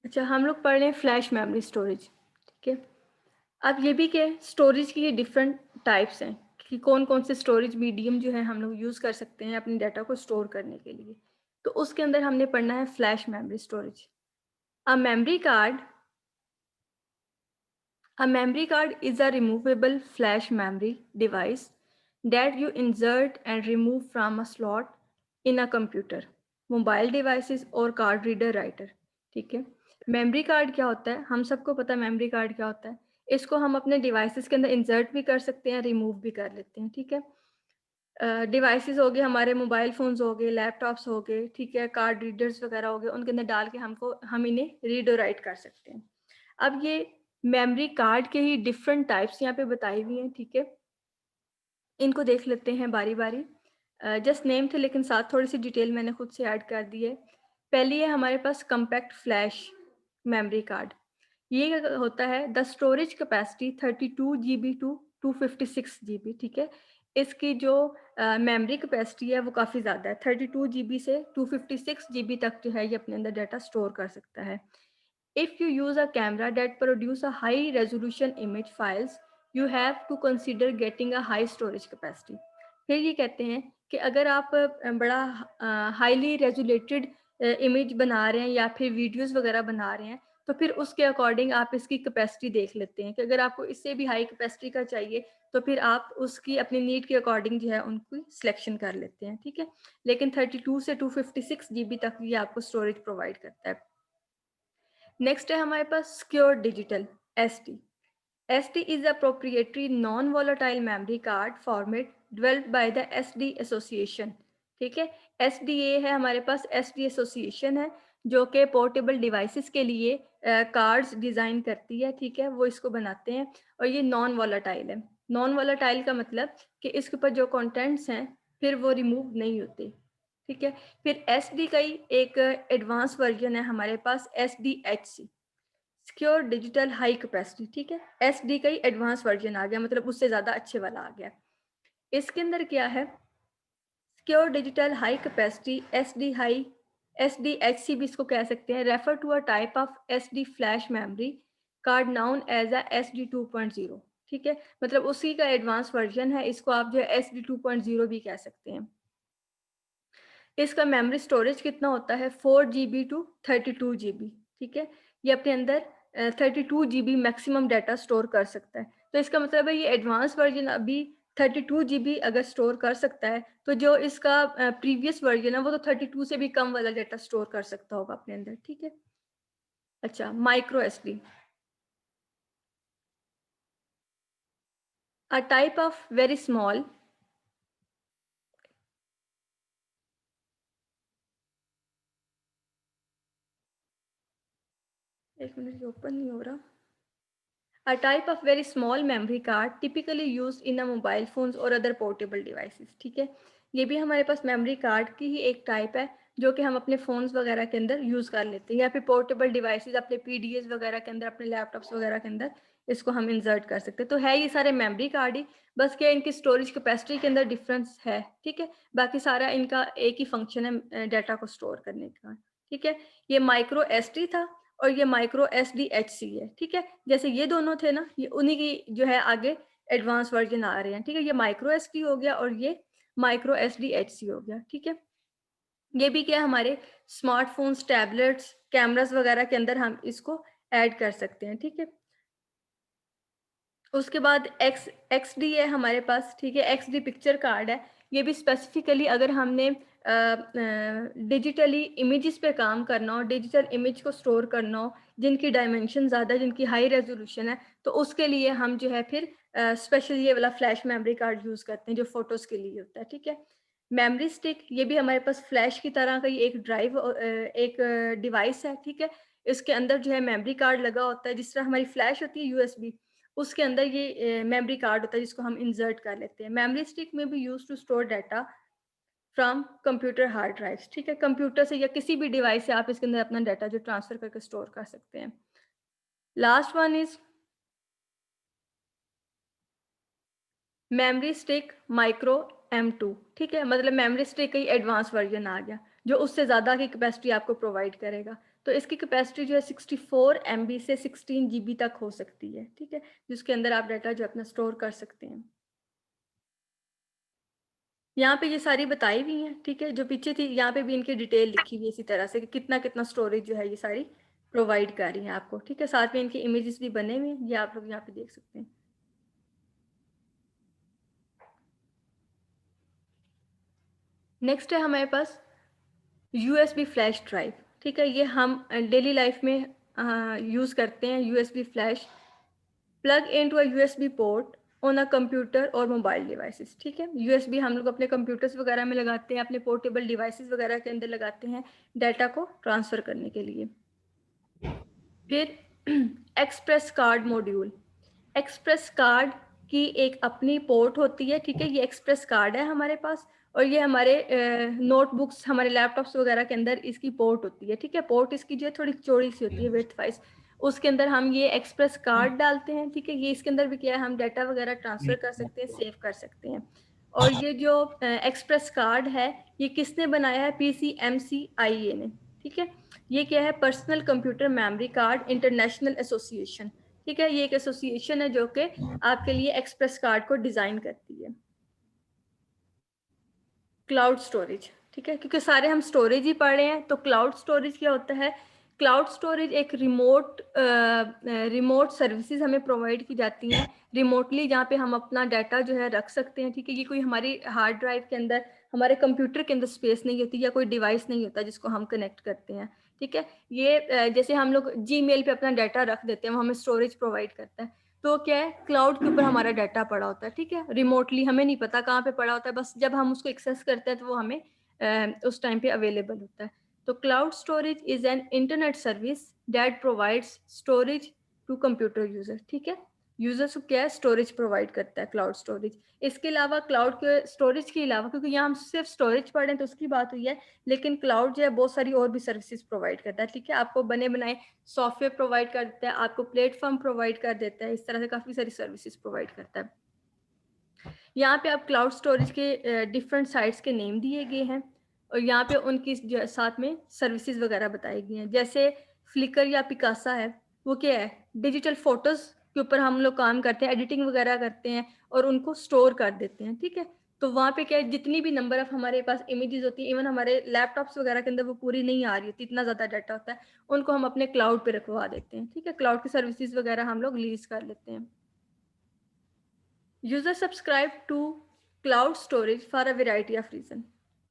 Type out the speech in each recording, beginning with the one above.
अच्छा, हम लोग पढ़ रहे हैं फ्लैश मेमोरी स्टोरेज, ठीक है। अब ये भी कि स्टोरेज की ये डिफरेंट टाइप्स हैं कि कौन-कौन से स्टोरेज मीडियम जो है हम लोग यूज़ कर सकते हैं अपने डाटा को स्टोर करने के लिए। तो उसके अंदर हमने पढ़ना है flash memory storage. A memory card A memory card is a removable flash memory device that you insert and remove from a slot in a computer, mobile devices और कार्ड रीडर राइटर। ठीक है, memory card क्या होता है? हम सबको पता है मेमोरी कार्ड क्या होता है। इसको हम अपने डिवाइसेस के अंदर इंसर्ट भी कर सकते हैं, रिमूव भी कर लेते हैं। ठीक है, डिवाइसेस हो गए हमारे, मोबाइल फ़ोन्स हो गए, लैपटॉप्स हो गए, ठीक है, कार्ड रीडर्स वगैरह हो गए, उनके अंदर डाल के हम इन्हें रीड और राइट कर सकते हैं। अब ये मेमोरी कार्ड के ही डिफरेंट टाइप्स यहाँ पे बताई हुई हैं, ठीक है। इनको देख लेते हैं बारी-बारी। जस्ट नेम थे लेकिन साथ थोड़ी-सी डिटेल मैंने खुद से ऐड कर दी है। पहली है हमारे पास कॉम्पैक्ट फ्लैश मेमोरी कार्ड। ये होता है the storage capacity 32 GB to 256 GB, ठीक है। इसकी जो मेमोरी कैपेसिटी है वो काफ़ी ज़्यादा है। 32 जीबी से 256 जीबी तक जो है ये अपने अंदर डाटा स्टोर कर सकता है। If you use a camera that produce a high resolution image files, you have to consider getting a high storage capacity. फिर ये कहते हैं कि अगर आप बड़ा हाईली रेजुलेटेड इमेज बना रहे हैं या फिर वीडियोस वगैरह बना रहे हैं, तो फिर उसके अकॉर्डिंग आप इसकी कैपेसिटी देख लेते हैं कि अगर आपको इससे भी हाई कैपेसिटी का चाहिए, तो फिर आप उसकी अपनी नीड के अकॉर्डिंग जो है उनकी सिलेक्शन कर लेते हैं, ठीक है। लेकिन 32 से 256 जीबी तक ये आपको स्टोरेज प्रोवाइड करता है। नेक्स्ट है हमारे पास secure digital SD. SD is a proprietary non volatile memory card format developed by the SD association. ठीक है, एसडीए है हमारे पास, एसडी एसोसिएशन है जो कि पोर्टेबल डिवाइसेस के लिए कार्ड्स डिज़ाइन करती है, ठीक है, वो इसको बनाते हैं और ये नॉन वोलेटाइल है। नॉन वोलेटाइल का मतलब कि इसके ऊपर जो कंटेंट्स हैं फिर वो रिमूव नहीं होते, ठीक है। फिर एसडी का ही एक एडवांस वर्जन है हमारे पास, SDHC, secure digital high capacity, ठीक है। एसडी का ही एडवांस वर्जन आ गया, मतलब उससे ज़्यादा अच्छे वाला आ गया। इसके अंदर क्या है, secure digital high capacity SD high, SDHC भी इसको कह सकते हैं, refer to a type of SD flash memory card known as a SD 2.0, ठीक है। मतलब उसी का एडवांस वर्जन है, इसको आप जो है एसडी 2.0 भी कह सकते हैं। इसका मेमोरी स्टोरेज कितना होता है, 4 जीबी टू 32 जीबी, ठीक है। ये अपने अंदर 32 जीबी मैक्सिमम डाटा स्टोर कर सकता है। तो इसका मतलब है ये एडवांस वर्जन अभी 32 जीबी अगर स्टोर कर सकता है, तो जो इसका प्रीवियस वर्जन है वो तो 32 से भी कम वाला डाटा स्टोर कर सकता होगा अपने अंदर, ठीक है। अच्छा, micro SD, a type of very small, एक मिनट ओपन नहीं हो रहा, A type of very small memory card typically used in a mobile phones or other portable devices, ठीक है। ये भी हमारे पास मेमोरी कार्ड की ही एक टाइप है जो कि हम अपने फ़ोन्स वगैरह के अंदर यूज़ कर लेते हैं या फिर पोर्टेबल डिवाइसेस अपने पीडीएस वगैरह के अंदर, अपने लैपटॉप्स वगैरह के अंदर इसको हम इंसर्ट कर सकते हैं। तो है ये सारे मेमोरी कार्ड ही, बस क्या इनकी स्टोरेज कैपेसिटी के अंदर डिफरेंस है, ठीक है। बाकी सारा इनका एक ही फंक्शन है डाटा को स्टोर करने का, ठीक है। ये माइक्रो एसडी था और ये माइक्रो एसडीएचसी है, ठीक है। जैसे ये दोनों थे ना, ये उन्हीं की जो है आगे एडवांस वर्जन आ रहे हैं, ठीक है। ये माइक्रो एसडी हो गया और ये माइक्रो एसडीएचसी हो गया, ठीक है। ये भी क्या हमारे स्मार्टफ़ोन्स, टैबलेट्स, कैमरास वगैरह के अंदर हम इसको ऐड कर सकते हैं, ठीक है। उसके बाद एक्सडी है हमारे पास, ठीक है, एक्सडी पिक्चर कार्ड है। ये भी स्पेसिफ़िकली अगर हमने डिजिटली इमेजेस पे काम करना हो, डिजिटल इमेज को स्टोर करना हो, जिनकी डायमेंशन ज़्यादा, जिनकी हाई रेज़ोल्यूशन है, तो उसके लिए हम जो है फिर स्पेशल ये वाला फ्लैश मेमोरी कार्ड यूज़ करते हैं, जो फ़ोटोज़ के लिए होता है, ठीक है। मेमोरी स्टिक, ये भी हमारे पास फ्लैश की तरह का ही एक ड्राइव एक डिवाइस है, ठीक है। इसके अंदर जो है मेमोरी कार्ड लगा होता है, जिस तरह हमारी फ्लैश होती है यूएसबी, उसके अंदर ये मेमोरी कार्ड होता है जिसको हम इंसर्ट कर लेते हैं। मेमोरी स्टिक में भी use to store data from computer hard drives, ठीक है। कंप्यूटर से या किसी भी डिवाइस से आप इसके अंदर अपना डाटा जो ट्रांसफ़र करके स्टोर कर सकते हैं। Last one is memory stick micro M2, ठीक है। मतलब मेमोरी स्टिक का ही एडवांस वर्ज़न आ गया, जो उससे ज़्यादा की कैपेसिटी आपको प्रोवाइड करेगा। तो इसकी कैपेसिटी जो है 64 MB से 16 GB तक हो सकती है, ठीक है, जिसके अंदर आप डाटा जो अपना स्टोर कर सकते हैं। यहाँ पे ये सारी बताई हुई हैं, ठीक है, जो पीछे थी यहाँ पे भी इनकी डिटेल लिखी हुई है इसी तरह से कि कितना कितना स्टोरेज जो है ये सारी प्रोवाइड कर रही हैं आपको, ठीक है। साथ में इनके इमेजेस भी बने हुए हैं, ये आप लोग यहाँ पे देख सकते हैं। नेक्स्ट है हमारे पास USB फ्लैश ड्राइव, ठीक है, ये हम डेली लाइफ में यूज़ करते हैं। USB flash plug into a USB port on a computer और मोबाइल डिवाइसेस, ठीक है। USB हम लोग अपने कंप्यूटर्स वगैरह में लगाते हैं, अपने पोर्टेबल डिवाइसेस वगैरह के अंदर लगाते हैं डाटा को ट्रांसफ़र करने के लिए। फिर express card module, express card की एक अपनी पोर्ट होती है, ठीक है, ये एक्सप्रेस कार्ड है हमारे पास, और ये हमारे नोटबुक्स, हमारे लैपटॉप्स वगैरह के अंदर इसकी पोर्ट होती है, ठीक है। पोर्ट इसकी जो है थोड़ी चौड़ी सी होती है, विड्थ वाइज, उसके अंदर हम ये एक्सप्रेस कार्ड डालते हैं, ठीक है। ये इसके अंदर भी क्या है, हम डाटा वगैरह ट्रांसफ़र कर सकते हैं, सेव कर सकते हैं। और ये जो एक्सप्रेस कार्ड है, ये किसने बनाया है, PCMCIA ने, ठीक है। ये क्या है, personal computer memory card international association, ठीक है, ये एक एसोसिएशन है जो कि आपके लिए एक्सप्रेस कार्ड को डिज़ाइन करती है। क्लाउड स्टोरेज, ठीक है, क्योंकि सारे हम स्टोरेज ही पढ़ रहे हैं, तो क्लाउड स्टोरेज क्या होता है, क्लाउड स्टोरेज एक रिमोट सर्विसेज हमें प्रोवाइड की जाती हैं रिमोटली, जहाँ पे हम अपना डाटा जो है रख सकते हैं, ठीक है। ये कोई हमारी हार्ड ड्राइव के अंदर, हमारे कंप्यूटर के अंदर स्पेस नहीं होती, या कोई डिवाइस नहीं होता जिसको हम कनेक्ट करते हैं, ठीक है। ये जैसे हम लोग Gmail पे अपना डाटा रख देते हैं, वो हमें स्टोरेज प्रोवाइड करता है, तो क्या है, क्लाउड के ऊपर हमारा डाटा पड़ा होता है, ठीक है, रिमोटली, हमें नहीं पता कहाँ पे पड़ा होता है, बस जब हम उसको एक्सेस करते हैं तो वो हमें उस टाइम पे अवेलेबल होता है। तो cloud storage is an internet service that provides storage to computer user, ठीक है। यूजर्स को क्या है, स्टोरेज प्रोवाइड करता है क्लाउड स्टोरेज। इसके अलावा क्लाउड के स्टोरेज के अलावा, क्योंकि यहाँ हम सिर्फ स्टोरेज पढ़ रहे हैं तो उसकी बात हुई है, लेकिन क्लाउड जो है बहुत सारी और भी सर्विसेज प्रोवाइड करता है, ठीक है। आपको बने बनाए सॉफ्टवेयर प्रोवाइड कर देता है, आपको प्लेटफॉर्म प्रोवाइड कर देता है, इस तरह से काफ़ी सारी सर्विसेज प्रोवाइड करता है। यहाँ पे आप क्लाउड स्टोरेज के डिफरेंट साइट्स के नेम दिए गए हैं, और यहाँ पे उनकी साथ में सर्विसेज वगैरह बताई गई हैं। जैसे फ्लिकर या पिकासा है, वो क्या है, डिजिटल फोटोज़ के ऊपर हम लोग काम करते हैं, एडिटिंग वगैरह करते हैं और उनको स्टोर कर देते हैं, ठीक है। तो वहाँ पे क्या है, जितनी भी नंबर ऑफ हमारे पास इमेजेस होती है, इवन हमारे लैपटॉप्स वगैरह के अंदर वो पूरी नहीं आ रही होती, इतना ज़्यादा डाटा होता है, उनको हम अपने क्लाउड पे रखवा देते हैं, ठीक है। क्लाउड की सर्विसेज वगैरह हम लोग लीज कर लेते हैं। User subscribe to cloud storage for a variety of reason,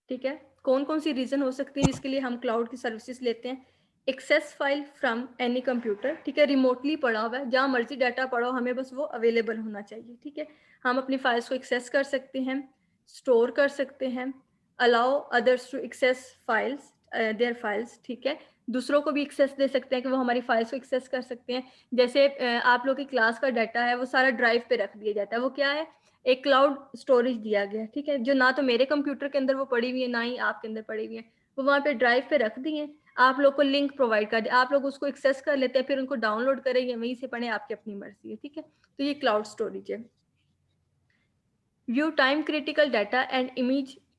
ठीक है। कौन कौन सी रीजन हो सकती है जिसके लिए हम क्लाउड की सर्विसेज लेते हैं। Access file from any computer, ठीक है, रिमोटली पड़ा हुआ है, जहाँ मर्जी डाटा पड़ा हो, हमें बस वो अवेलेबल होना चाहिए, ठीक है। हम अपनी फाइल्स को एक्सेस कर सकते हैं, स्टोर कर सकते हैं, allow others to access files their files, ठीक है। दूसरों को भी एक्सेस दे सकते हैं कि वो हमारी फाइल्स को एक्सेस कर सकते हैं। जैसे आप लोग की क्लास का डाटा है, वो सारा ड्राइव पे रख दिया जाता है, वो क्या है, एक क्लाउड स्टोरेज दिया गया, ठीक है, जो ना तो मेरे कंप्यूटर के अंदर वो पड़ी हुई है, ना ही आपके अंदर पड़ी हुई है, वो वहाँ पे ड्राइव पे रख दी है। आप लोग को लिंक प्रोवाइड कर दे, आप लोग उसको एक्सेस कर लेते हैं, फिर उनको डाउनलोड करें या वहीं से पढ़ें, आपकी अपनी मर्जी है, ठीक है। तो ये क्लाउड स्टोरेज है। View time critical data and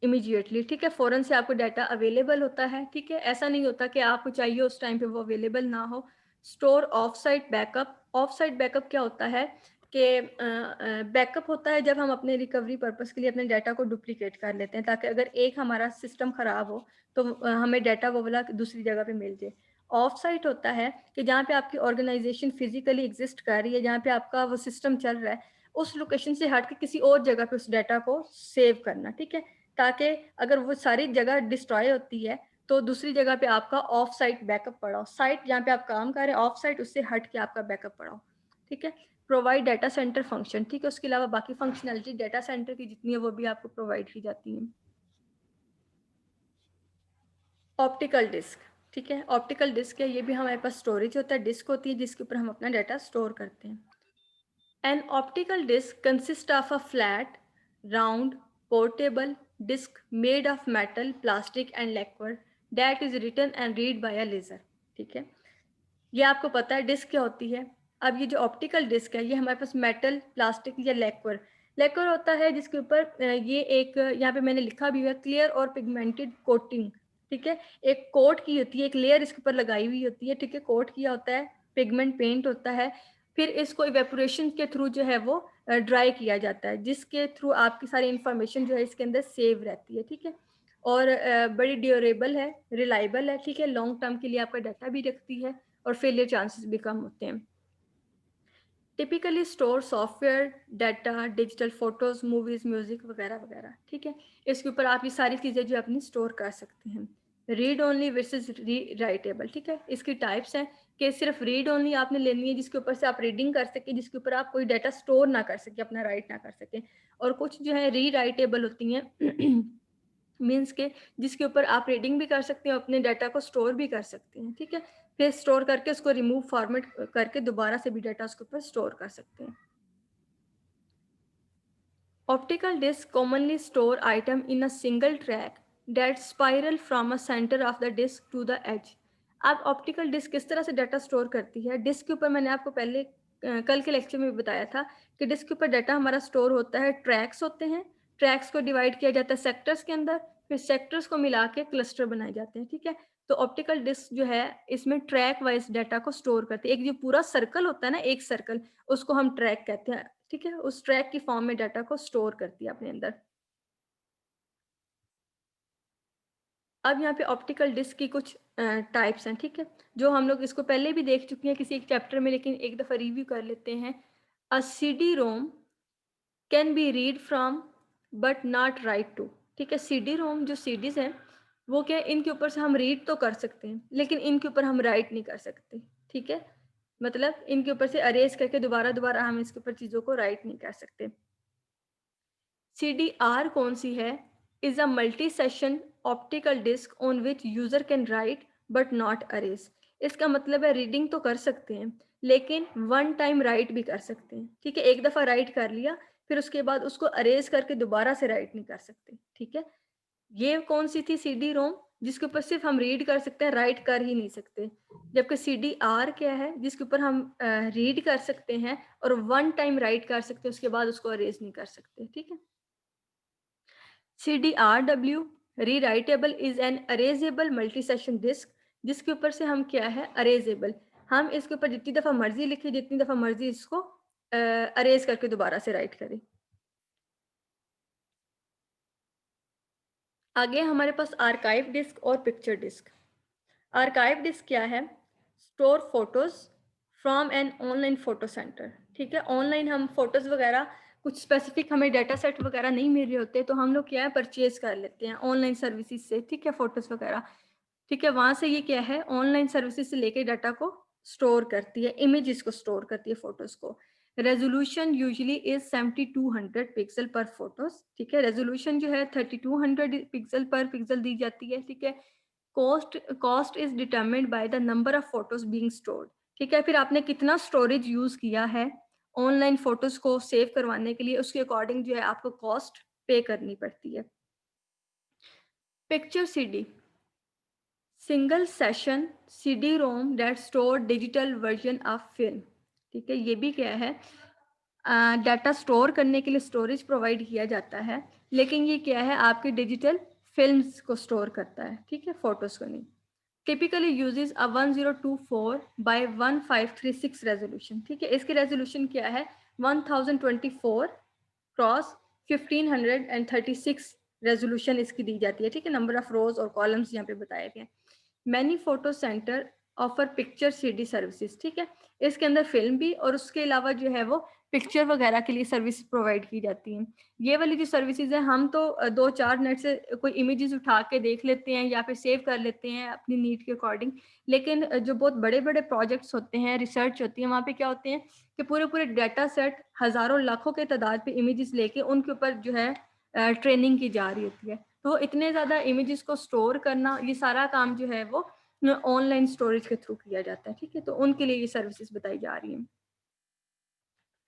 immediately, ठीक है, फ़ौरन से आपको डाटा अवेलेबल होता है, ठीक है, ऐसा नहीं होता कि आपको चाहिए उस टाइम पे वो अवेलेबल ना हो। Store of site backup, of site backup क्या होता है कि बैकअप होता है जब हम अपने रिकवरी पर्पस के लिए अपने डाटा को डुप्लीकेट कर लेते हैं, ताकि अगर एक हमारा सिस्टम ख़राब हो तो हमें डाटा वो वाला दूसरी जगह पे मिल जाए। ऑफ साइट होता है कि जहाँ पे आपकी ऑर्गेनाइजेशन फिजिकली एग्जिस्ट कर रही है, जहाँ पे आपका वो सिस्टम चल रहा है, उस लोकेशन से हट के किसी और जगह पे उस डाटा को सेव करना, ठीक है, ताकि अगर वो सारी जगह डिस्ट्रॉय होती है तो दूसरी जगह पे आपका ऑफ साइट बैकअप पड़ा हो, साइट जहाँ पे आप काम कर रहे हैं ऑफ साइट उससे हट के आपका बैकअप पड़ा हो, ठीक है। प्रोवाइड डाटा सेंटर फंक्शन, ठीक है, उसके अलावा बाकी फंक्शनैलिटी डाटा सेंटर की जितनी है वो भी आपको प्रोवाइड की जाती है। ऑप्टिकल डिस्क, ठीक है, ऑप्टिकल डिस्क है, ये भी हमारे पास स्टोरेज होता है, डिस्क होती है जिसके ऊपर हम अपना डाटा स्टोर करते हैं। An optical disc consists of a flat, round, portable disc made of metal, plastic and lacquer that is written and read by a laser, ठीक है। ये आपको पता है डिस्क क्या होती है। अब ये जो ऑप्टिकल डिस्क है, ये हमारे पास मेटल, प्लास्टिक या लेक्वर, होता है जिसके ऊपर ये एक यहाँ पे मैंने लिखा भी हुआ है, क्लियर और पिगमेंटेड कोटिंग ठीक है। एक कोट की होती है, एक लेयर इसके ऊपर लगाई हुई होती है, ठीक है, कोट किया होता है, पिगमेंट पेंट होता है, फिर इसको इवेपोरेशन के थ्रू जो है वो ड्राई किया जाता है, जिसके थ्रू आपकी सारी इंफॉर्मेशन जो है इसके अंदर सेव रहती है, ठीक है। और बड़ी ड्यूरेबल है, रिलायबल है, ठीक है, लॉन्ग टर्म के लिए आपका डाटा भी रखती है और फेलियर चांसेस भी कम होते हैं। Typically store software, data, digital photos, movies, music वगैरह वगैरह, ठीक है। इसके ऊपर आप ये सारी चीज़ें जो अपनी स्टोर कर सकते हैं। रीड ओनली वर्सेस री राइटेबल, ठीक है। इसकी टाइप्स हैं कि सिर्फ रीड ओनली आपने लेनी है, जिसके ऊपर से आप रीडिंग कर सकें, जिसके ऊपर आप कोई डाटा स्टोर ना कर सकें, अपना राइट ना कर सकें। और कुछ जो है री राइटेबल होती हैं मीन्स के जिसके ऊपर आप रीडिंग भी कर सकते हैं, अपने डाटा को स्टोर भी कर सकते हैं, ठीक है। फिर स्टोर करके उसको रिमूव फॉर्मेट करके दोबारा से भी डाटा उसके ऊपर स्टोर कर सकते हैं। Optical disc commonly store item in a single track that spiral from a center of the disc to the edge. अब ऑप्टिकल डिस्क किस तरह से डाटा स्टोर करती है? डिस्क के ऊपर मैंने आपको पहले कल के लेक्चर में बताया था कि डिस्क के ऊपर डाटा हमारा स्टोर होता है, ट्रैक्स होते हैं, ट्रैक्स को डिवाइड किया जाता है सेक्टर्स के अंदर, फिर सेक्टर्स को मिला के क्लस्टर बनाए जाते हैं, ठीक है। तो ऑप्टिकल डिस्क जो है इसमें ट्रैक वाइज डाटा को स्टोर करती है। एक जो पूरा सर्कल होता है ना, एक सर्कल, उसको हम ट्रैक कहते हैं, ठीक है। उस ट्रैक की फॉर्म में डाटा को स्टोर करती है अपने अंदर। अब यहाँ पे ऑप्टिकल डिस्क की कुछ टाइप्स हैं, ठीक है, जो हम लोग इसको पहले भी देख चुके हैं किसी एक चैप्टर में, लेकिन एक दफ़ा रिव्यू कर लेते हैं। A CD ROM can be read from but not write to, ठीक है। CD रोम जो CDs हैं वो क्या है, इनके ऊपर से हम रीड तो कर सकते हैं, लेकिन इनके ऊपर हम राइट नहीं कर सकते, ठीक है। मतलब इनके ऊपर से अरेज करके दोबारा दोबारा हम इसके ऊपर चीज़ों को राइट नहीं कर सकते। CDR कौन सी है? Is a multi session optical disc on which user can write but not erase. इसका मतलब है रीडिंग तो कर सकते हैं, लेकिन वन टाइम राइट भी कर सकते हैं, ठीक है। एक दफ़ा राइट कर लिया, फिर उसके बाद उसको अरेज करके दोबारा से राइट नहीं कर सकते, ठीक है। ये कौन सी थी? CD रोम, जिसके ऊपर सिर्फ हम रीड कर सकते हैं, राइट कर ही नहीं सकते। जबकि CDR क्या है? जिसके ऊपर हम रीड कर सकते हैं और वन टाइम राइट कर सकते हैं, उसके बाद उसको अरेज नहीं कर सकते, ठीक है। CDRW rewritable is an erasable multi session disc, जिसके ऊपर से हम क्या है, अरेजेबल, हम इसके ऊपर जितनी दफ़ा मर्जी लिखे, जितनी दफ़ा मर्जी इसको अरेज करके दोबारा से राइट करें। आगे हमारे पास आर्काइव डिस्क और पिक्चर डिस्क। आर्काइव डिस्क क्या है? Store photos from an online photo centre, ठीक है। ऑनलाइन हम फोटोज वगैरह, कुछ स्पेसिफिक हमें डाटा सेट वगैरह नहीं मिल रहे होते, तो हम लोग क्या है, परचेज कर लेते हैं ऑनलाइन सर्विसेज से, ठीक है, फोटोज वगैरह, ठीक है। वहाँ से ये क्या है, ऑनलाइन सर्विसेज से लेके डाटा को स्टोर करती है, इमेजेस को स्टोर करती है, फोटोज को। रेजोल्यूशन यूजुअली इज 7200 पिक्सल पर फोटोज, ठीक है। रेजोल्यूशन जो है 3200 पिक्सल पर पिक्सल दी जाती है, ठीक है। Cost is determined by the number of photos being stored, ठीक है। फिर आपने कितना स्टोरेज यूज किया है ऑनलाइन फोटोज को सेव करवाने के लिए, उसके अकॉर्डिंग जो है आपको कॉस्ट पे करनी पड़ती है। Picture CD, single session CD ROM that store digital version of film, ठीक है। ये भी क्या है, डाटा स्टोर करने के लिए स्टोरेज प्रोवाइड किया जाता है, लेकिन ये क्या है, आपके डिजिटल फिल्म्स को स्टोर करता है, ठीक है, फोटोज को नहीं। Typically uses a 1024 by 1536 resolution, ठीक है। इसकी रेजोल्यूशन क्या है, 1024 क्रॉस 1536 रेजोल्यूशन इसकी दी जाती है, ठीक है। नंबर ऑफ रोज और कॉलम्स यहाँ पे बताए गए। Many photo centre offer picture CD services, ठीक है। इसके अंदर फिल्म भी और उसके अलावा जो है वो पिक्चर वगैरह के लिए सर्विस प्रोवाइड की जाती हैं। ये वाली जो सर्विसेज है, हम तो दो चार नेट से कोई इमेजेस उठा के देख लेते हैं या फिर सेव कर लेते हैं अपनी नीड के अकॉर्डिंग, लेकिन जो बहुत बड़े बड़े प्रोजेक्ट्स होते हैं, रिसर्च होती है, वहाँ पे क्या होते हैं कि पूरे पूरे डाटा सेट हज़ारों लाखों के तादाद पे इमेजेस लेके उनके ऊपर जो है ट्रेनिंग की जा रही होती है। तो इतने ज़्यादा इमेजेस को स्टोर करना, ये सारा काम जो है वो ऑनलाइन स्टोरेज के थ्रू किया जाता है, ठीक है। तो उनके लिए ये सर्विसेज बताई जा रही हैं।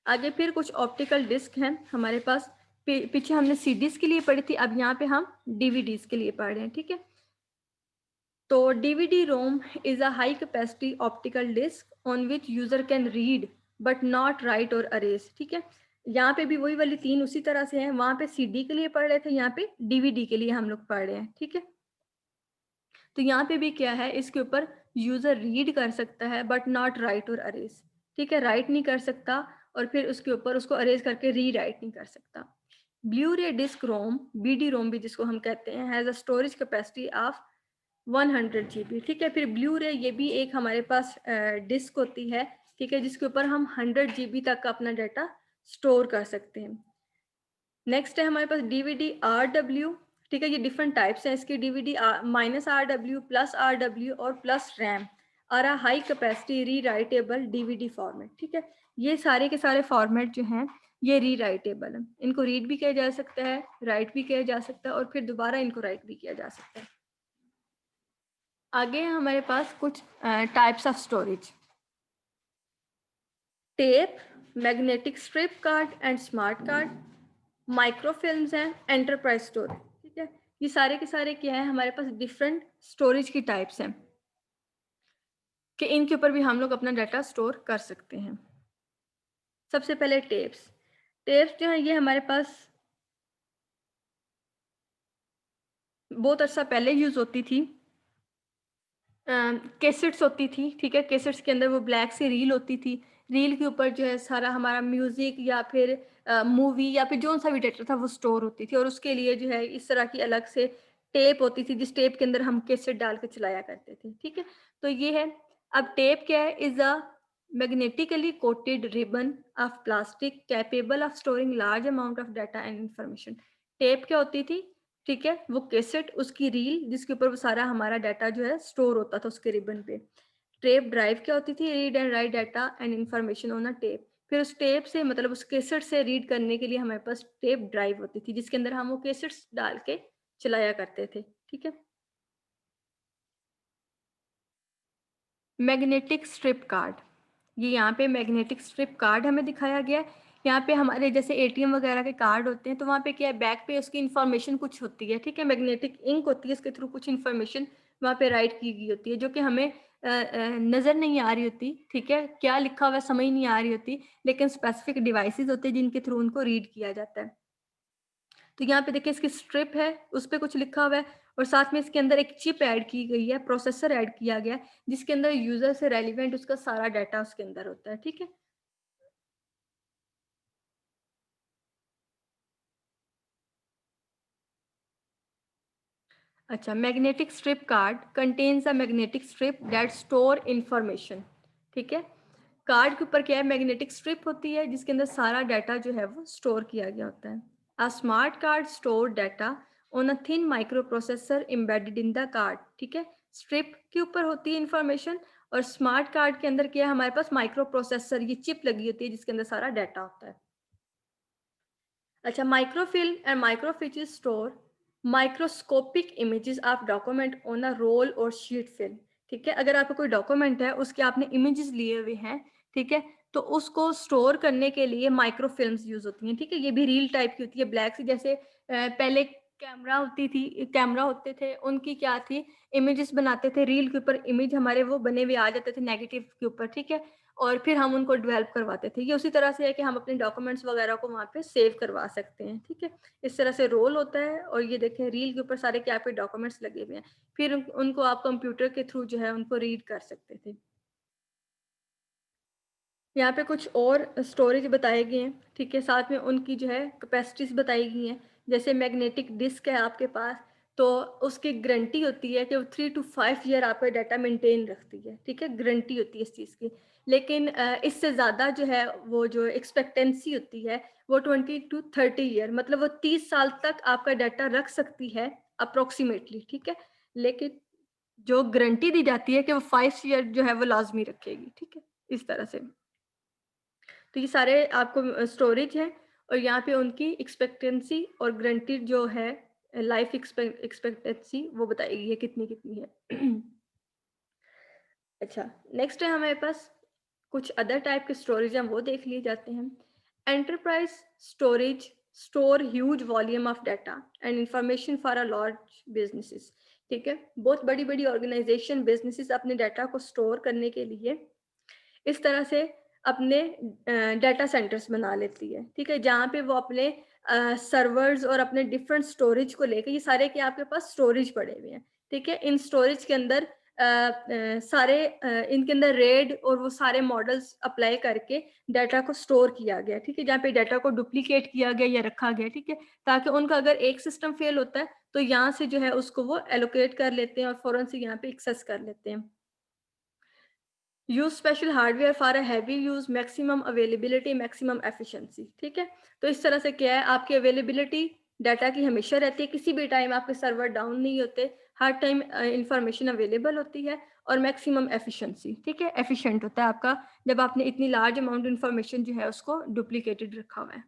आगे फिर कुछ ऑप्टिकल डिस्क हैं हमारे पास। पीछे हमने CDs के लिए पढ़ी थी, अब यहाँ पे हम DVDs के लिए पढ़ रहे हैं, ठीक है। तो DVD ROM is a high capacity optical disc on which user can read but not write और अरेज, ठीक है। यहाँ पे भी वही वाली तीन उसी तरह से हैं, वहाँ पे CD के लिए पढ़ रहे थे, यहाँ पे DVD के लिए हम लोग पढ़ रहे हैं, ठीक है। तो यहाँ पे भी क्या है, इसके ऊपर यूजर रीड कर सकता है बट नॉट राइट और अरेज, ठीक है, राइट नहीं कर सकता और फिर उसके ऊपर उसको अरेज करके री राइट नहीं कर सकता। ब्लू रे डिस्क रोम, बीडी रोम भी जिसको हम कहते हैं, has a storage capacity of 100 GB, ठीक है। फिर ब्लू रे ये भी एक हमारे पास डिस्क होती है, ठीक है, जिसके ऊपर हम 100 GB तक का अपना डाटा स्टोर कर सकते हैं। नेक्स्ट है हमारे पास डीवीडी आर डब्ल्यू, ठीक है, ये डिफरेंट टाइप्स हैं इसके, DVD minus R W, plus R W और plus RAM or a high capacity rewritable DVD format, ठीक है। ये सारे के सारे फॉर्मेट जो हैं ये री राइटेबल है, इनको रीड भी किया जा सकता है, राइट भी किया जा सकता है और फिर दोबारा इनको राइट भी किया जा सकता है। आगे हमारे पास कुछ types of storage, tape, magnetic strip card and smart card, microfilms हैं, एंटरप्राइज स्टोरेज, ठीक है। ये सारे के सारे क्या है, हमारे पास डिफरेंट स्टोरेज की टाइप्स हैं कि इनके ऊपर भी हम लोग अपना डाटा स्टोर कर सकते हैं। सबसे पहले टेप्स, टेप्स जो है ये हमारे पास बहुत अर्सा पहले यूज़ होती थी, कैसेट्स होती थी, ठीक है, कैसेट्स के अंदर वो ब्लैक सी रील होती थी, रील के ऊपर जो है सारा हमारा म्यूज़िक या फिर मूवी या फिर जो सा भी डाटा था वो स्टोर होती थी और उसके लिए जो है इस तरह की अलग से टेप होती थी जिस टेप के अंदर हम कैसेट डाल के चलाया करते थे, ठीक है। तो ये है, अब टेप क्या है, is a magnetically coated ribbon of plastic capable of storing large amount of data and information. Tape क्या होती थी, ठीक है, वो कैसेट, उसकी रील जिसके ऊपर वो सारा हमारा डाटा जो है स्टोर होता था उसके रिबन पे। टेप ड्राइव क्या होती थी, read and right data and information on a tape. फिर उस टेप से मतलब उस कैसेट से रीड करने के लिए हमारे पास टेप ड्राइव होती थी जिसके अंदर हम वो कैसेट्स डाल के चलाया करते थे, ठीक है। मैग्नेटिक स्ट्रिप कार्ड, ये यहाँ पे मैग्नेटिक स्ट्रिप कार्ड हमें दिखाया गया है। यहाँ पे हमारे जैसे एटीएम वगैरह के कार्ड होते हैं तो वहाँ पे क्या है, बैक पे उसकी इन्फॉर्मेशन कुछ होती है, ठीक है, मैग्नेटिक इंक होती है, इसके थ्रू कुछ इन्फॉर्मेशन वहाँ पे राइट की गई होती है जो कि हमें नज़र नहीं आ रही होती, ठीक है, क्या लिखा हुआ है समझ नहीं आ रही होती, लेकिन स्पेसिफिक डिवाइसेस होते हैं जिनके थ्रू उनको रीड किया जाता है। तो यहाँ पे देखिए इसकी स्ट्रिप है, उस पे कुछ लिखा हुआ है और साथ में इसके अंदर एक चिप ऐड की गई है, प्रोसेसर ऐड किया गया है जिसके अंदर यूजर से रेलिवेंट उसका सारा डाटा उसके अंदर होता है, ठीक है। अच्छा, magnetic strip card contains a magnetic strip that store information, ठीक है। कार्ड के ऊपर क्या है, मैग्नेटिक स्ट्रिप होती है जिसके अंदर सारा डाटा जो है वो स्टोर किया गया होता है। A smart card store data on a thin micro processor embedded in the card, ठीक है। स्ट्रिप के ऊपर होती है इंफॉर्मेशन और स्मार्ट कार्ड के अंदर क्या है, हमारे पास माइक्रो प्रोसेसर, ये चिप लगी होती है जिसके अंदर सारा डाटा होता है। अच्छा, microfilm and microfiches store microscopic images of document on a roll और शीट फिल्म, ठीक है। अगर आपका कोई डॉक्यूमेंट है उसके आपने इमेजेस लिए हुए हैं, ठीक है, तो उसको स्टोर करने के लिए माइक्रोफिल्म्स यूज होती हैं, ठीक है। ये भी रील टाइप की होती है, ब्लैक सी, जैसे पहले कैमरा होती थी, कैमरा होते थे उनकी क्या थी, इमेजेस बनाते थे, रील के ऊपर इमेज हमारे वो बने हुए आ जाते थे नेगेटिव के ऊपर, ठीक है, और फिर हम उनको डेवलप करवाते थे। ये उसी तरह से है कि हम अपने डॉक्यूमेंट्स वगैरह को वहाँ पे सेव करवा सकते हैं, ठीक है। इस तरह से रोल होता है और ये देखें रील के ऊपर सारे क्या आपके डॉक्यूमेंट्स लगे हुए हैं, फिर उनको आप कंप्यूटर के थ्रू जो है उनको रीड कर सकते थे। यहाँ पे कुछ और स्टोरेज बताए गए हैं, ठीक है, साथ में उनकी जो है कैपेसिटीज बताई गई हैं। जैसे मैग्नेटिक डिस्क है आपके पास, तो उसकी गारंटी होती है कि वो 3 to 5 ईयर आपका डाटा मेंटेन रखती है, ठीक है, गारंटी होती है इस चीज़ की। लेकिन इससे ज़्यादा जो है वो जो एक्सपेक्टेंसी होती है वो 20 to 30 ईयर, मतलब वो 30 साल तक आपका डाटा रख सकती है अप्रोक्सीमेटली, ठीक है। लेकिन जो गारंटी दी जाती है कि वो 5 ईयर जो है वो लाजमी रखेगी, ठीक है, इस तरह से। तो ये सारे आपको स्टोरेज है और यहाँ पे उनकी एक्सपेक्टेंसी और गारंटी जो है लाइफ एक्सपेक्टेंसी वो बताई गई है कितनी कितनी है। अच्छा, नेक्स्ट है हमारे पास कुछ अदर टाइप के स्टोरेज हैं, वो देख लिए जाते हैं। Enterprise storage store huge volume of data and information for a large businesses, ठीक है। बहुत बड़ी बड़ी ऑर्गेनाइजेशन बिजनेसेस अपने डाटा को स्टोर करने के लिए इस तरह से अपने डाटा सेंटर्स बना लेती है, ठीक है, जहाँ पे वो अपने सर्वर्स और अपने डिफरेंट स्टोरेज को लेके, ये सारे के आपके पास स्टोरेज पड़े हुए हैं, ठीक है। इन स्टोरेज के अंदर सारे इनके अंदर रेड और वो सारे मॉडल्स अप्लाई करके डाटा को स्टोर किया गया, ठीक है, जहाँ पे डाटा को डुप्लीकेट किया गया या रखा गया, ठीक है, ताकि उनका अगर एक सिस्टम फेल होता है तो यहाँ से जो है उसको वो एलोकेट कर लेते हैं और फौरन से यहाँ पे एक्सेस कर लेते हैं। Use special hardware for a heavy use, maximum availability, maximum efficiency, ठीक है। तो इस तरह से क्या है, आपकी अवेलेबिलिटी डाटा की हमेशा रहती है, किसी भी टाइम आपके सर्वर डाउन नहीं होते, हर टाइम इंफॉर्मेशन अवेलेबल होती है, और मैक्सिमम एफिशिएंसी, ठीक है, एफिशिएंट होता है आपका जब आपने इतनी लार्ज अमाउंट इंफॉर्मेशन जो है उसको डुप्लीकेटेड रखा हुआ है।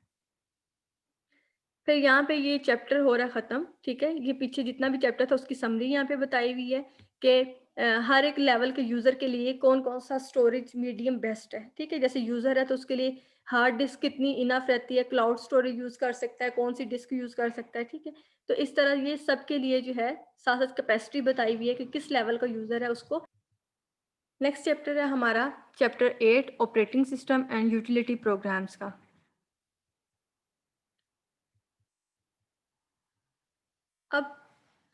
फिर यहाँ पे ये चैप्टर हो रहा है ख़त्म, ठीक है। ये पीछे जितना भी चैप्टर था उसकी समरी यहाँ पे बताई हुई है कि हर एक लेवल के यूज़र के लिए कौन-कौन सा स्टोरेज मीडियम बेस्ट है, ठीक है। जैसे यूज़र है तो उसके लिए हार्ड डिस्क कितनी इनफ रहती है, क्लाउड स्टोरेज यूज़ कर सकता है, कौन सी डिस्क यूज़ कर सकता है, ठीक है। तो इस तरह ये सबके लिए जो है साथ-साथ कैपेसिटी बताई हुई है कि किस लेवल का यूज़र है उसको। नेक्स्ट चैप्टर है हमारा chapter 8 operating system and utility programmes का। अब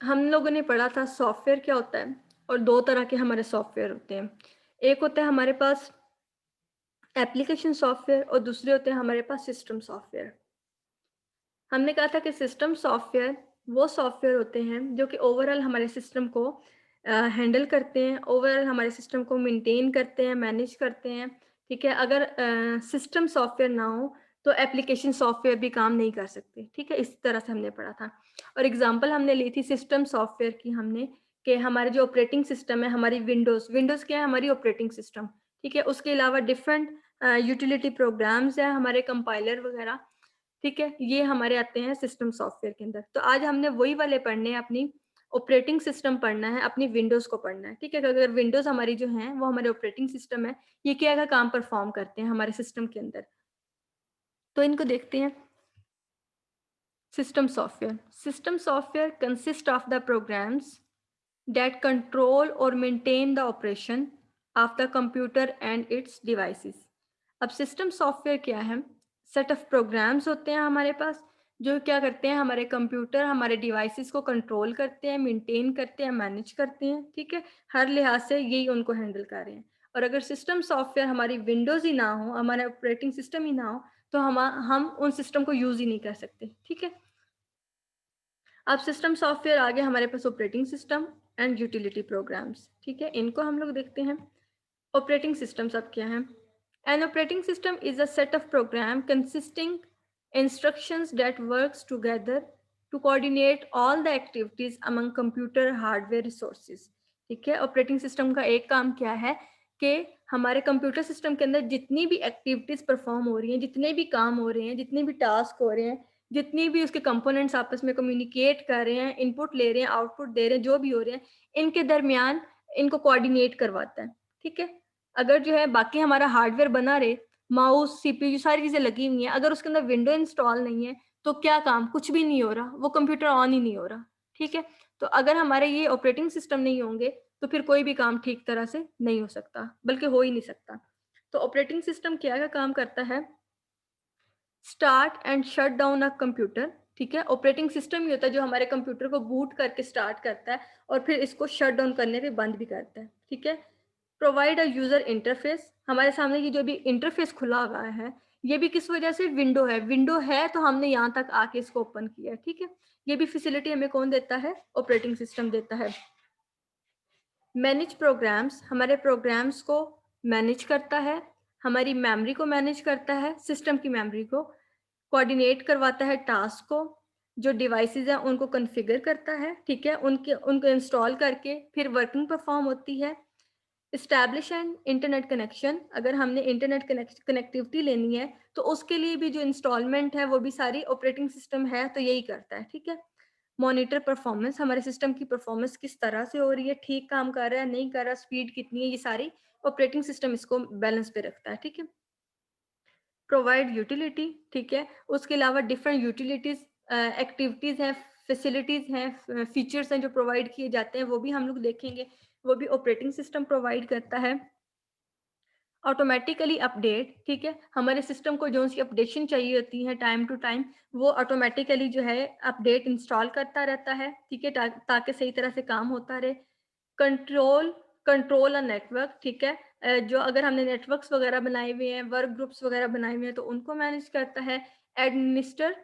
हम लोगों ने पढ़ा था सॉफ्टवेयर क्या होता है, और दो तरह के हमारे सॉफ्टवेयर होते हैं। एक होता है हमारे पास एप्लीकेशन सॉफ्टवेयर और दूसरे होते हैं हमारे पास सिस्टम सॉफ्टवेयर। हमने कहा था कि सिस्टम सॉफ्टवेयर वो सॉफ्टवेयर होते हैं जो कि ओवरऑल हमारे सिस्टम को हैंडल करते हैं, ओवरऑल हमारे सिस्टम को मेंटेन करते हैं, मैनेज करते हैं, ठीक है। अगर सिस्टम सॉफ्टवेयर ना हो तो एप्लीकेशन सॉफ्टवेयर भी काम नहीं कर सकते, ठीक है। इस तरह से हमने पढ़ा था, और एग्जांपल हमने ली थी सिस्टम सॉफ्टवेयर की हमने, कि हमारे जो ऑपरेटिंग सिस्टम है, हमारी विंडोज़ विंडोज़ क्या है, हमारी ऑपरेटिंग सिस्टम, ठीक है। उसके अलावा डिफरेंट यूटिलिटी प्रोग्राम्स हैं, हमारे कंपाइलर वगैरह, ठीक है, ये हमारे आते हैं सिस्टम सॉफ्टवेयर के अंदर। तो आज हमने वही वाले पढ़ने हैं, अपनी ऑपरेटिंग सिस्टम पढ़ना है, अपनी विंडोज़ को पढ़ना है, ठीक है। अगर विंडोज़ हमारी जो हैं, वो हमारे ऑपरेटिंग सिस्टम है, ये क्या-क्या काम परफ़ॉर्म करते हैं हमारे सिस्टम के अंदर। तो इनको देखते हैं। System software, system software consist of the programs that control or maintain the operation of the computer and its devices। अब सिस्टम सॉफ्टवेयर क्या है, सेट ऑफ प्रोग्राम्स होते हैं हमारे पास जो क्या करते हैं, हमारे कंप्यूटर हमारे डिवाइसेस को कंट्रोल करते हैं, मेंटेन करते हैं, मैनेज करते हैं, ठीक है। हर लिहाज से यही उनको हैंडल कर रहे हैं। और अगर सिस्टम सॉफ्टवेयर हमारी विंडोज़ ही ना हो, हमारा ऑपरेटिंग सिस्टम ही ना हो, तो हम उन सिस्टम को यूज़ ही नहीं कर सकते, ठीक है। अब सिस्टम सॉफ्टवेयर आ गया हमारे पास operating system and utility programs, ठीक है, इनको हम लोग देखते हैं। ऑपरेटिंग सिस्टम सब क्या है। An operating system is a set of program consisting instructions that works together to coordinate all the activities among computer hardware resources, ठीक है। ऑपरेटिंग सिस्टम का एक काम क्या है कि हमारे कंप्यूटर सिस्टम के अंदर जितनी भी एक्टिविटीज परफॉर्म हो रही हैं, जितने भी काम हो रहे हैं, जितने भी टास्क हो रहे हैं, जितनी भी उसके कंपोनेंट्स आपस में कम्युनिकेट कर रहे हैं, इनपुट ले रहे हैं, आउटपुट दे रहे हैं, जो भी हो रहे हैं, इनके दरमियान इनको कोऑर्डिनेट करवाता है, ठीक है। अगर जो है बाकी हमारा हार्डवेयर बना रहे, माउस, सीपीयू सारी चीज़ें लगी हुई हैं, अगर उसके अंदर विंडो इंस्टॉल नहीं है तो क्या काम, कुछ भी नहीं हो रहा, वो कंप्यूटर ऑन ही नहीं हो रहा, ठीक है। तो अगर हमारे ये ऑपरेटिंग सिस्टम नहीं होंगे तो फिर कोई भी काम ठीक तरह से नहीं हो सकता, बल्कि हो ही नहीं सकता। तो ऑपरेटिंग सिस्टम क्या काम करता है, start and shut down a computer, ठीक है। ऑपरेटिंग सिस्टम ही होता है जो हमारे कंप्यूटर को बूट करके स्टार्ट करता है और फिर इसको शट डाउन करने पे बंद भी करता है, ठीक है। प्रोवाइड अ यूजर इंटरफेस, हमारे सामने ये जो भी इंटरफेस खुला हुआ है, ये भी किस वजह से, विंडो है तो हमने यहाँ तक आके इसको ओपन किया है, ठीक है। ये भी फैसिलिटी हमें कौन देता है, ऑपरेटिंग सिस्टम देता है। मैनेज प्रोग्राम्स, हमारे प्रोग्राम्स को मैनेज करता है, हमारी मेमोरी को मैनेज करता है, सिस्टम की मेमोरी को कोऑर्डिनेट करवाता है, टास्क को, जो डिवाइसेस हैं उनको कॉन्फ़िगर करता है, ठीक है, उनको इंस्टॉल करके फिर वर्किंग परफॉर्म होती है। एस्टैब्लिश एन इंटरनेट कनेक्शन, अगर हमने इंटरनेट कनेक्टिविटी लेनी है तो उसके लिए भी जो इंस्टॉलमेंट है वो भी सारी ऑपरेटिंग सिस्टम है तो यही करता है, ठीक है। मॉनिटर परफॉर्मेंस, हमारे सिस्टम की परफॉर्मेंस किस तरह से हो रही है, ठीक काम कर रहा है, नहीं कर रहा, स्पीड कितनी है, ये सारी ऑपरेटिंग सिस्टम इसको बैलेंस पे रखता है, ठीक है। प्रोवाइड यूटिलिटी, ठीक है, उसके अलावा डिफरेंट यूटिलिटीज एक्टिविटीज हैं, फैसिलिटीज हैं, फीचर्स हैं जो प्रोवाइड किए जाते हैं, वो भी हम लोग देखेंगे, वो भी ऑपरेटिंग सिस्टम प्रोवाइड करता है। ऑटोमेटिकली अपडेट, ठीक है, हमारे सिस्टम को जो सी अपडेशन चाहिए होती है टाइम टू टाइम, वो ऑटोमेटिकली जो है अपडेट इंस्टॉल करता रहता है, ठीक है, ताकि सही तरह से काम होता रहे। कंट्रोल कंट्रोल अ नेटवर्क, ठीक है, जो अगर हमने नेटवर्क्स वगैरह बनाए हुए हैं, वर्क ग्रुप्स वगैरह बनाए हुए हैं, तो उनको मैनेज करता है। एडमिनिस्टर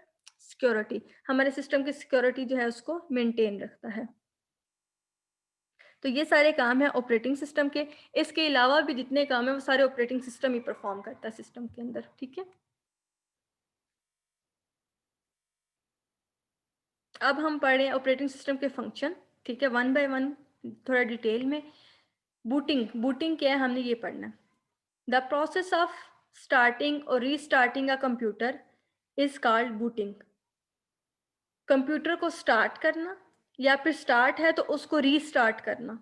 सिक्योरिटी, हमारे सिस्टम की सिक्योरिटी जो है उसको मेंटेन रखता है। तो ये सारे काम हैं ऑपरेटिंग सिस्टम के। इसके अलावा भी जितने काम हैं वो सारे ऑपरेटिंग सिस्टम ही परफॉर्म करता है सिस्टम के अंदर, ठीक है। अब हम पढ़ रहे हैं ऑपरेटिंग सिस्टम के फंक्शन, ठीक है, वन बाय वन थोड़ा डिटेल में। बूटिंग, बूटिंग क्या है हमने ये पढ़ना है। द प्रोसेस ऑफ स्टार्टिंग और restarting a computer is called booting. Computer को स्टार्ट करना या फिर स्टार्ट है तो उसको रीस्टार्ट करना,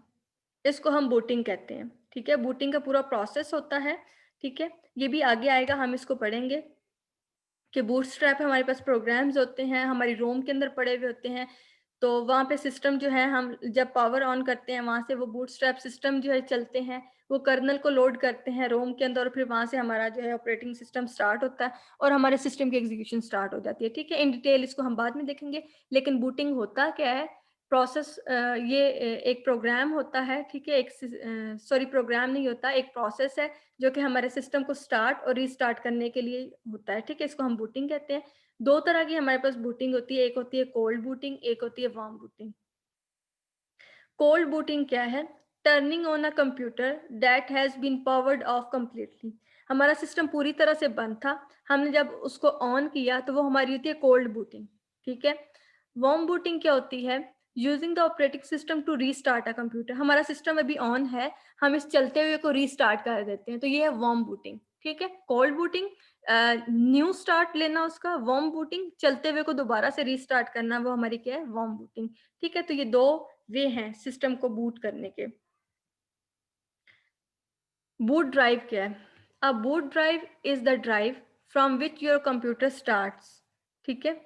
इसको हम बूटिंग कहते हैं, ठीक है। बूटिंग का पूरा प्रोसेस होता है, ठीक है, ये भी आगे आएगा, हम इसको पढ़ेंगे कि बूटस्ट्रैप हमारे पास प्रोग्राम्स होते हैं, हमारी रोम के अंदर पड़े हुए होते हैं। तो वहाँ पे सिस्टम जो है, हम जब पावर ऑन करते हैं वहाँ से वो बूटस्ट्रैप सिस्टम जो है चलते हैं, वो कर्नल को लोड करते हैं रोम के अंदर, और फिर वहाँ से हमारा जो है ऑपरेटिंग सिस्टम स्टार्ट होता है और हमारे सिस्टम की एग्जीक्यूशन स्टार्ट हो जाती है, ठीक है। इन डिटेल इसको हम बाद में देखेंगे, लेकिन बूटिंग होता क्या है, प्रोसेस, ये एक प्रोग्राम होता है, ठीक है, एक सॉरी प्रोग्राम नहीं होता, एक प्रोसेस है जो कि हमारे सिस्टम को स्टार्ट और रीस्टार्ट करने के लिए होता है, ठीक है। इसको हम बूटिंग कहते हैं। दो तरह की हमारे पास बूटिंग होती है, एक होती है कोल्ड बूटिंग, एक होती है वार्म बूटिंग। कोल्ड बूटिंग क्या है? Turning on a computer that has been powered off completely. हमारा सिस्टम पूरी तरह से बंद था, हमने जब उसको ऑन किया तो वो हमारी होती है कोल्ड बूटिंग, ठीक है। वार्म बूटिंग क्या होती है? Using the operating system to restart a computer. हमारा सिस्टम अभी ऑन है, हम इस चलते हुए को रीस्टार्ट कर देते हैं, तो ये है वार्म बूटिंग, ठीक है। कोल्ड बूटिंग, न्यू स्टार्ट लेना उसका, वार्म बूटिंग चलते हुए को दोबारा से रीस्टार्ट करना, वो हमारी क्या है? वार्म बूटिंग, ठीक है। तो ये दो वे हैं सिस्टम को बूट करने के। बूट ड्राइव क्या है? अ boot drive is the drive from which your computer starts, ठीक है।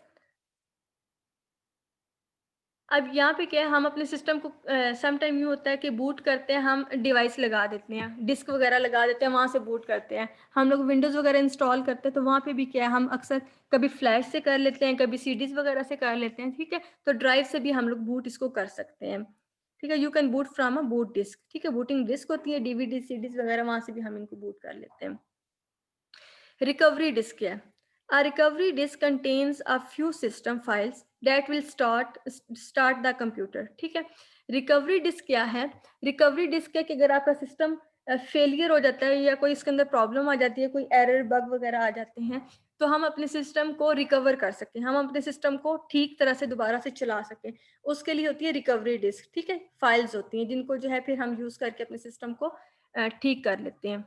अब यहाँ पे क्या है, हम अपने सिस्टम को सम टाइम यूँ होता है कि बूट करते हैं, हम डिवाइस लगा देते हैं, डिस्क वगैरह लगा देते हैं, वहाँ से बूट करते हैं। हम लोग विंडोज़ वगैरह इंस्टॉल करते हैं तो वहाँ पे भी क्या है, हम अक्सर कभी फ्लैश से कर लेते हैं, कभी सीडीज वगैरह से कर लेते हैं, ठीक है। तो ड्राइव से भी हम लोग बूट इसको कर सकते हैं, ठीक है। You can boot from a boot disk, ठीक है। बूटिंग डिस्क होती है, डीवीडी सीडीज वगैरह, वहाँ से भी हम इनको बूट कर लेते हैं। रिकवरी डिस्क क्या है? A recovery disk contains a few system files that will start the computer, ठीक है। रिकवरी डिस्क क्या है? रिकवरी डिस्क है कि अगर आपका सिस्टम फेलियर हो जाता है या कोई इसके अंदर प्रॉब्लम आ जाती है, कोई एरर बग वगैरह आ जाते हैं, तो हम अपने सिस्टम को रिकवर कर सकें, हम अपने सिस्टम को ठीक तरह से दोबारा से चला सकें, उसके लिए होती है रिकवरी डिस्क, ठीक है। फाइल्स होती हैं जिनको जो है फिर हम यूज करके अपने सिस्टम को ठीक कर लेते हैं।